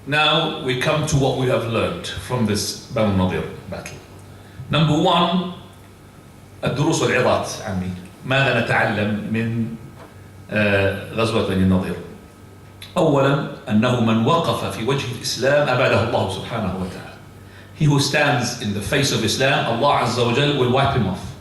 Now we come to what we have learned from this Banu Nadir battle. Number one, الدروس والعظات عمي. ماذا نتعلم من غزوة بني النضير؟ أولا أنه من وقف في وجه الإسلام أباده الله سبحانه وتعالى. He who stands in the face of Islam, Allah Azza wa Jal will wipe him off.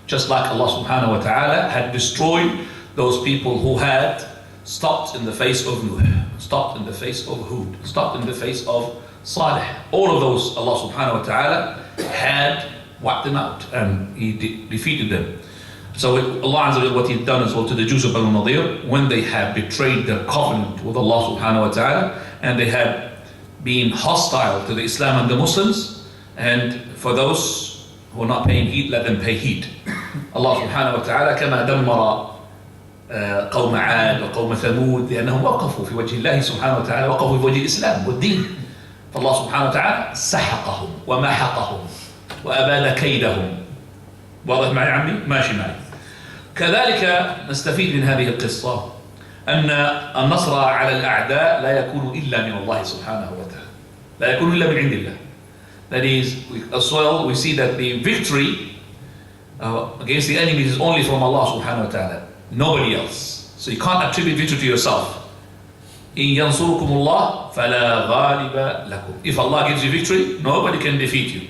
Just like Allah subhanahu wa ta'ala had destroyed those people who had stopped in the face of Nuh, stopped in the face of Hud, stopped in the face of Salih. All of those Allah subhanahu wa ta'ala had wiped them out and He defeated them. So Allah Azza wa Jal, what He had done as well to the Jews of Banu Nadir, when they had betrayed their covenant with Allah subhanahu wa ta'ala and they had been hostile to the Islam and the Muslims, and for those who are not paying heed, let them pay heed. Allah subhanahu wa ta'ala كما دمر قوم عاد وقوم ثمود لأنهم وقفوا في وجه الله سبحانه وتعالى، وقفوا في وجه الإسلام والدين، فالله سبحانه وتعالى سحقهم ومحقهم وأبان كيدهم. واضح معي عمي؟ ماشي معي. كذلك نستفيد من هذه القصة أن النصر على الأعداء لا يكون إلا من الله سبحانه وتعالى، لا يكون إلا من عند الله. That is, as well, we see that the victory against the enemies is only from Allah subhanahu wa ta'ala, nobody else. So you can't attribute victory to yourself. إن ينصركم الله فلا غالب لكم. If Allah gives you victory, nobody can defeat you.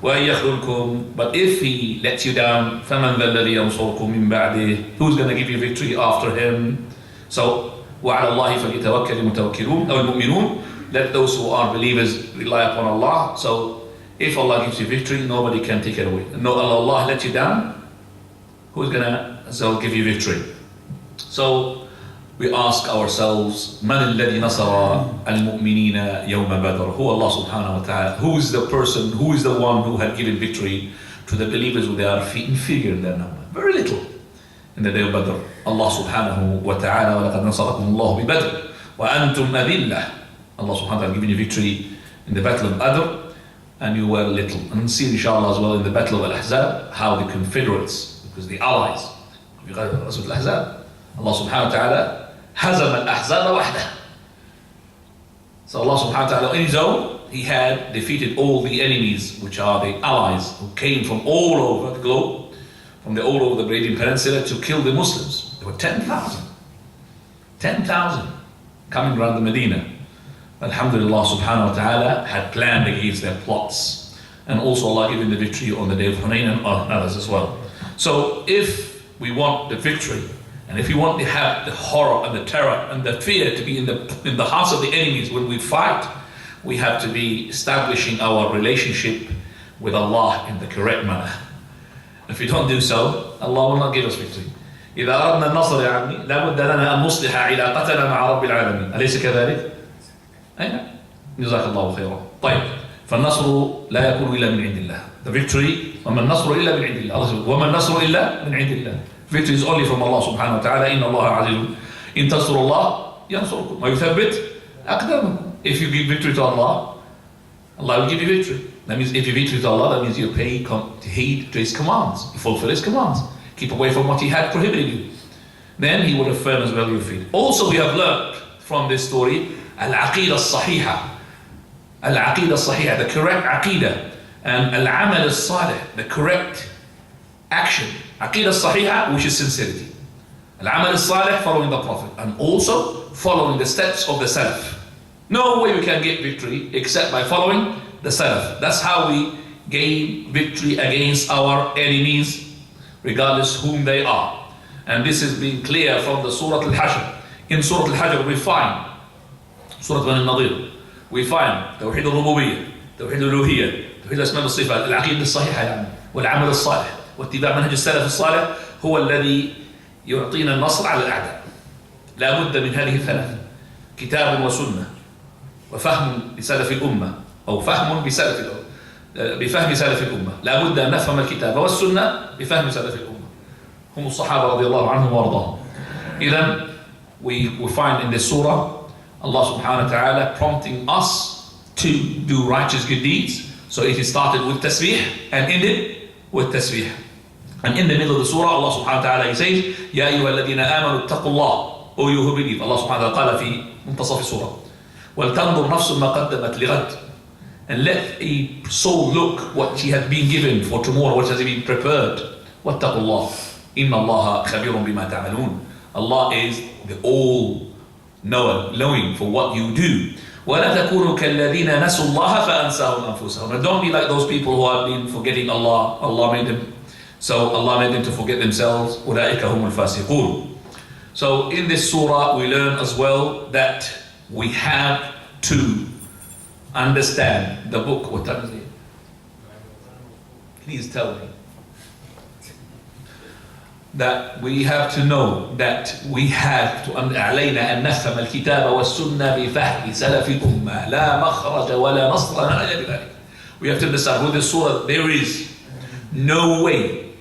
وإن يخذلكم, but if He lets you down, فمن ذا الذي ينصركم من بعده, who's going to give you victory after Him? So وعلى الله فليتوكل المتوكلون أو المؤمنون. Let those who are believers rely upon Allah. So if Allah gives you victory, nobody can take it away. No, Allah let you down, who's gonna give you victory? So we ask ourselves, من الذي نصر المؤمنين يوم بدر? Who Allah subhanahu wa ta'ala? Who is the person, who is the one who had given victory to the believers who they are inferior in their number? Very little. In the day of Badr, Allah subhanahu wa ta'ala, وَلَقَدْ نَصَرَكُمُ اللَّهُ بِبَدْرٍ وَأَنْتُمْ أَذِلَّةٌ. Allah subhanahu wa ta'ala giving you victory in the battle of Badr, and you were little. And see inshallah as well in the battle of Al-Ahzab, how the Confederates, because the allies of Al-Ahzab, Allah subhanahu wa ta'ala هزم الأحزاب وحده. So Allah subhanahu wa ta'ala on His own, He had defeated all the enemies, which are the allies who came from all over the globe, from all over the Arabian Peninsula to kill the Muslims. There were 10,000 coming around the Medina. Alhamdulillah subhanahu wa ta'ala had planned against their plots, and also Allah giving the victory on the day of Hunayn and others as well. So if we want the victory, and if we want to have the horror and the terror and the fear to be in the hearts of the enemies when we fight, we have to be establishing our relationship with Allah in the correct manner. If we don't do so, Allah will not give us victory. إذا أردنا النصر يا عمي لابد لنا أن نصلح علاقتنا مع رب العالمين. أليس كذلك؟ أين؟ جزاك الله خيرا. طيب، فالنصر لا يكون إلا من عند الله. The victory, وما النصر إلا من عند الله. وما النصر إلا من عند الله. Victory is only from Allah subhanahu wa ta'ala. إن الله عزيز. إن تنصروا الله ينصركم ويثبت أقدامكم. If you give victory to Allah, Allah will give you victory. That means if you victory to Allah, that means you pay heed to His commands. You fulfill His commands. Keep away from what He had prohibited you. Then He will affirm as well your feet. Also we have learned from this story Al-Aqidah As-Sahiha. Al-Aqidah As-Sahiha, the correct Aqidah. And Al-Amal As-Salih, the correct action. Aqidah As-Sahiha, which is sincerity. Al-Amal As-Salih, following the Prophet. And also following the steps of the Salaf. No way we can get victory except by following the Salaf. That's how we gain victory against our enemies, regardless whom they are. And this has been clear from the Surah Al-Hashr. In Surah Al-Hashr we find Surah Bani Nadir, we find توحيد الربوبية, توحيد الألوهية, توحيد الأسماء والصفات, العقيدة الصحيحة يعني, والعمل الصالح, واتباع منهج السلف الصالح هو الذي يعطينا النصر على الأعداء. لا بد من هذه الثلاثة: كتاب وسنة وفهم لسلف الأمة، أو فهم بفهم سلف الأمة. لا بد أن نفهم الكتاب والسنة بفهم سلف الأمة. هم الصحابة رضي الله عنهم وارضاهم. إذن we find in this surah Allah subhanahu wa ta'ala prompting us to do righteous good deeds. So it is started with tasbih and ended with tasbih. And in the middle of the surah Allah subhanahu wa ta'ala he says يا أيها الذين آمنوا اتقوا الله. O you who believe. Allah subhanahu wa ta'ala قال في منتصف السورة وَلْتَنْظُرْ نَفْسٌ مَا قَدَّمَتْ لِغَدٍ. And let a soul look what she has been given for tomorrow, what has been prepared. وَاتَّقُوا اللَّهِ إِنَّ اللَّهَ خَبِيرٌ بِمَا تَعْمَلُونَ. Allah is the all-knower, knowing for what you do. وَلَا تَكُونُوا كَالَّذِينَ نَسُوا اللَّهَ فَأَنْسَاهُمْ أَنفُسَهُم. And don't be like those people who have been forgetting Allah. Allah made them to forget themselves. أُولَٰئِكَ هُمُ الْفَاسِقُونَ. So in this surah we learn as well that we have to understand the book. What time is it? Please tell me. That we have to know that we have to علينا أن نفهم الكتاب والسنة بفهم سلف الأمة لا مخرج ولا مصدر إلا بذلك. We have to understand with this surah there is no way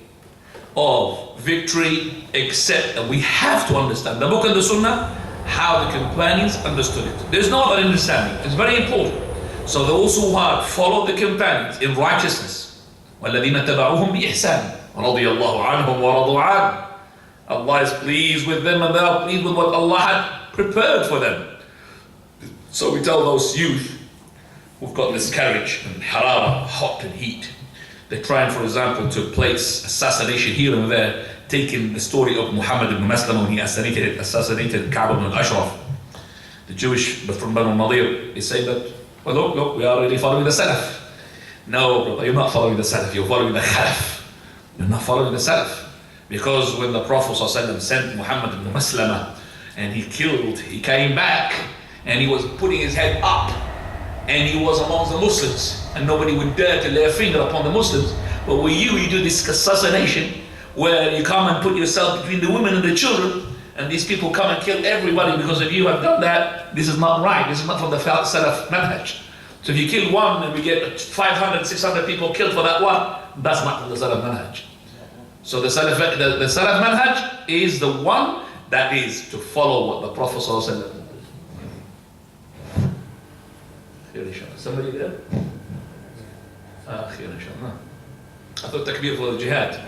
of victory except that we have to understand the book and the sunnah, how the companions understood it. There's no other understanding. It's very important. So those who have followed the companions in righteousness, وَالَّذِينَ تَبَعُوهُمْ بِإِحْسَانٍ رضي الله عنهم ورضوا عنه. Allah is pleased with them and they are pleased with what Allah had prepared for them. So we tell those youth who've got miscarriage and harara, hot and heat, they're trying, for example, to place assassination here and there, taking the story of Muhammad ibn Maslama when he assassinated Ka'b ibn al-Ashraf, the Jewish from Banu Nadir. They say that, well, look, we are really following the Salaf. No, brother, you're not following the Salaf, you're following the Khalaf. You're not following the Salaf. Because when the Prophet ﷺ sent Muhammad ibn Maslama and he came back and he was putting his head up and he was amongst the Muslims and nobody would dare to lay a finger upon the Muslims. But with you do this assassination where you come and put yourself between the women and the children and these people come and kill everybody because of you have done that. This is not right. This is not from the Salaf manhaj. So if you kill one and we get 500, 600 people killed for that one, that's not from the Salaf manhaj. So the Salaf manhaj is the one that is to follow what the Prophet ﷺ did. Somebody there? خير إن شاء الله. I thought takbir for the jihad.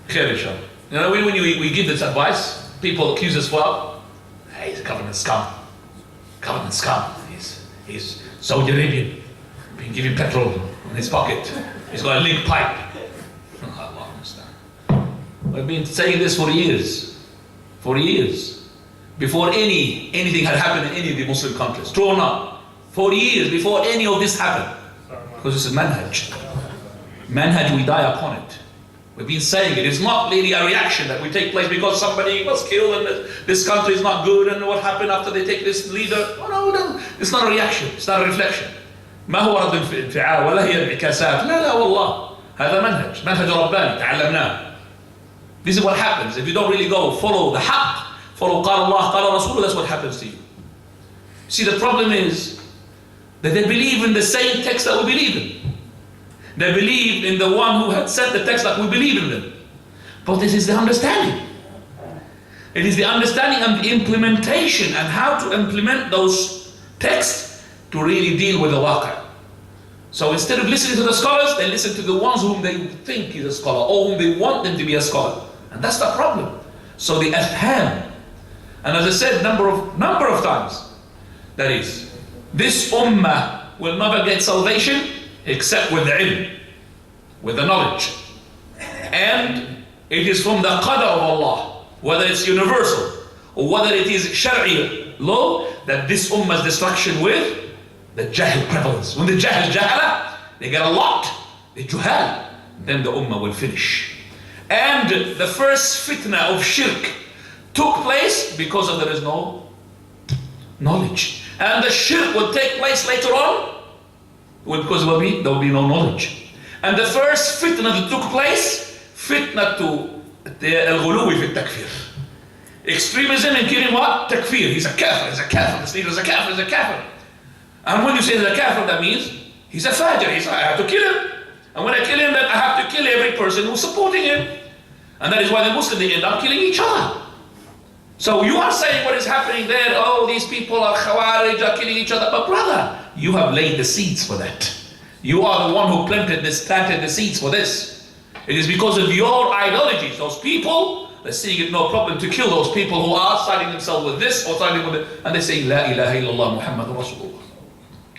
خير إن شاء الله. You know, when we give this advice, people accuse us, well, hey, he's a government scum. Government scum. He's Saudi Arabian. Been giving petrol in his pocket. He's got a leak pipe. Allah understand. We've been saying this for years. For years. Before anything had happened in any of the Muslim countries. True or not? For years before any of this happened. Because this is manhaj. Manhaj, we die upon it. We've been saying it. It's not really a reaction that we take place because somebody was killed and this country is not good and what happened after they take this leader. No. It's not a reaction. It's not a reflection. ما هو رد انفعال ولا هي انعكاسات. لا والله. هذا منهج رباني تعلمناه. This is what happens. If you don't really go follow the haqq, follow قال الله قال رسوله, that's what happens to you. See, the problem is that they believe in the same text that we believe in. They believed in the one who had said the text like we believe in them. But this is the understanding. It is the understanding and the implementation and how to implement those texts to really deal with the waqi'. So instead of listening to the scholars, they listen to the ones whom they think is a scholar or whom they want them to be a scholar. And that's the problem. So the afham. And as I said number of times, that is, this ummah will never get salvation except with the ilm, with the knowledge. And it is from the qadr of Allah, whether it's universal or whether it is shari'i law, that this ummah's destruction with the jahil prevalence. When the jahala, they get a lot, the juhal, then the ummah will finish. And the first fitna of shirk took place because there is no knowledge. And the shirk will take place later on because there will be no knowledge. And the first fitna that took place, fitna to al-ghuluwi fi takfir. Extremism in killing what? Takfir. He's a kafir, this leader is a kafir. And when you say he's a kafir, that means he's a fajr. I have to kill him. And when I kill him, then I have to kill every person who's supporting him. And that is why the Muslims, they end up killing each other. So you are saying what is happening there, oh, these people are khawarij, are killing each other. But brother, you have laid the seeds for that. You are the one who planted the seeds for this. It is because of your ideologies. Those people, they're seeing it no problem to kill those people who are siding themselves with this or siding with it. And they say, La ilaha illallah Muhammadun Rasulullah.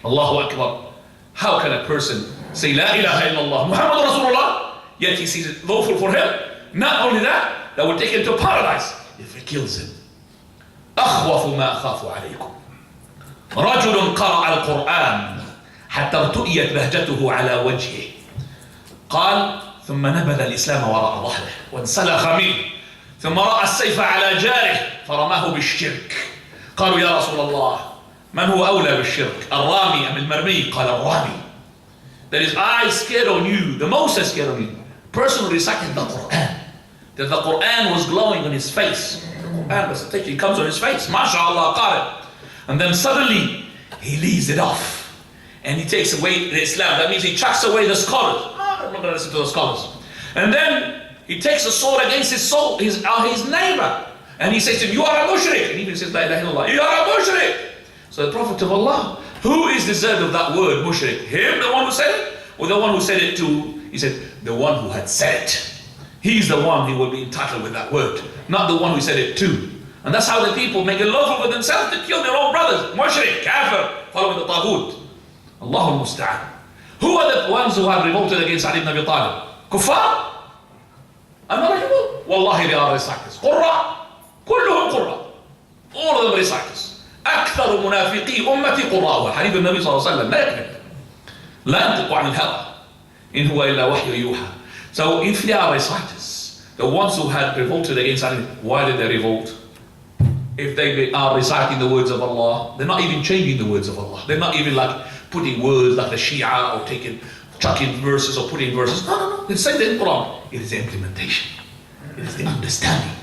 Allahu Akbar. How can a person say, La ilaha illallah Muhammadun Rasulullah, yet he sees it lawful for him? Not only that, that will take him to paradise if he kills him. أخوف ما أخاف عليكم رجل قرأ القرآن حتى ارتؤيت بهجته على وجهه قال ثم نبذ الإسلام وراء ظهره وانسلخ منه ثم رأى السيف على جاره فرماه بالشرك قالوا يا رسول الله من هو أولى بالشرك الرامي أم المرمي قال الرامي. That is, I scared on you, the most I scared on you, person who recited the Quran, that the Quran was glowing on his face. The Quran recitation comes on his face, MashaAllah, qari. And then suddenly he leaves it off and he takes away the Islam. That means he chucks away the scholars. I'm not going to listen to the scholars. And then he takes a sword against his soul, his neighbor, and he says to him, you are a mushrik. And he even says, La ilaha illallah, you are a mushrik. So the Prophet of Allah, who is deserved of that word, mushrik? Him, the one who said it? Or the one who said it to? He said, the one who had said it. He's the one who will be entitled with that word, not the one who said it to. And that's how the people make it lawful for themselves to kill their own brothers. Mushrik, kafir, following the taghut. Allahul musta'an. Who are the ones who have revolted against Ali ibn Abi Talib? Kuffar? I'm not revolt. Wallahi, they are reciters. Qurra. كلهم قرة. All of them reciters. أكثر منافقي أمتي قراءها. حديث النبي صلى الله عليه وسلم لا يكذب. لا ينطق عن الهوى. إن هو إلا وحي يوحى. So if they are reciters, the ones who had revolted against Ali, why did they revolt? If they are reciting the words of Allah, they're not even changing the words of Allah. They're not even like putting words like the Shia or chucking verses or putting verses. No. They say the Quran. It is the implementation. It is the understanding.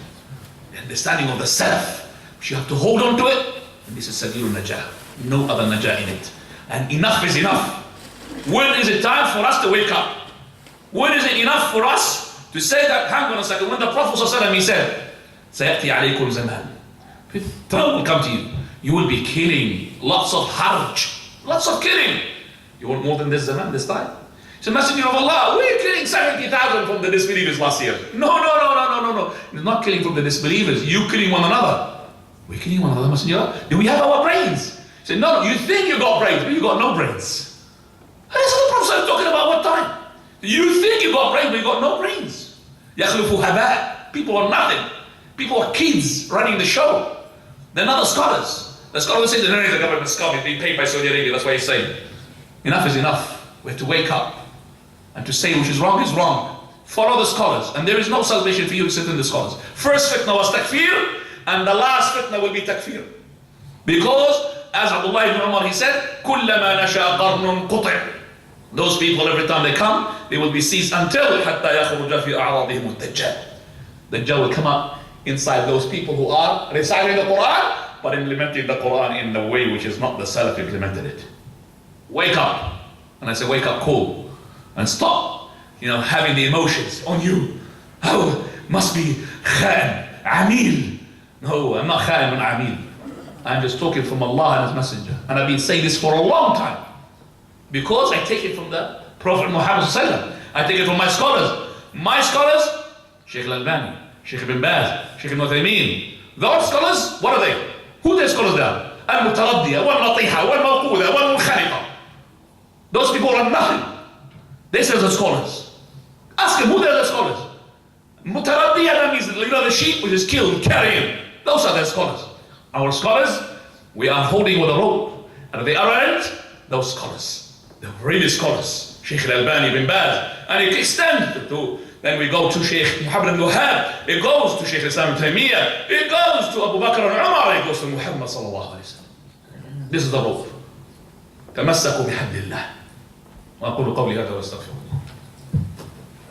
The understanding of the Salaf. You have to hold on to it. And this is Sabilul Najah. No other Najah in it. And enough is enough. When is it time for us to wake up? When is it enough for us to say that, hang on a second, when the Prophet ﷺ, he said, سَيَأْتِي عَلَيْكُمْ زَمَانٍ, trouble will come to you. You will be killing, lots of harj, lots of killing. You want more than this zaman, this time? So Messenger of Allah, we're killing 70,000 from the disbelievers last year. No. It's not killing from the disbelievers. You killing one another. We're killing one another, Messenger. Do we have our brains? He said, no, you think you got brains, but you got no brains. And that's what the Prophet is talking about. What time? You think you got brains, but you got no brains. يَخْلُفُ هَبَاء. People are nothing. People are kids running the show. They're not the scholars. The scholars say the government scum is being paid by Saudi Arabia. That's why he's saying, enough is enough. We have to wake up. And to say which is wrong. Follow the scholars. And there is no salvation for you except in the scholars. First fitna was takfir, and the last fitna will be takfir. Because, as Abdullah ibn Umar, he said, كُلَّمَا نَشَى قَرْنٌ قُطِعٌ. Those people, every time they come, they will be seized until حَتَّى يَخْرُجَ فِي أَعْرَضِهِمُ الدَّجَّالِ. The Dajjal will come up inside those people who are reciting the Quran, but implementing the Quran in the way which is not the Salaf implemented it. Wake up. And I say, wake up, cool. And stop, having the emotions on you. Oh, must be Khan, Amil. No, I'm not Khan and Amil. I'm just talking from Allah and His Messenger. And I've been saying this for a long time. Because I take it from the Prophet Muhammad sallallahu alaihi wasallam. I take it from my scholars. My scholars, Sheikh Al-Albani, Sheikh Ibn Baz, Sheikh Ibn Uthaymeen. Those scholars, what are they? Who are their scholars there? Al-Mutaraddiya, wal-Natiha, wal-Mawquda, wal-Munkhaniqa. Those people are nothing. They say the scholars. Ask them who they are the scholars. Mutaraddiya, that means the sheep which is killed, carrying. Those are their scholars. Our scholars, we are holding with a rope. And at the other end, those scholars. The really scholars. Sheikh Al-Albani, Ibn Baz. And it extends to, then we go to Sheikh Muhammad ibn Wahhab. It goes to Sheikh Islam ibn Taymiyyah. It goes to Abu Bakr and Umar. It goes to Muhammad sallallahu alayhi wa sallam. This is the rope. تمسكوا بحبل الله. وأقول قولي هذا واستغفر الله.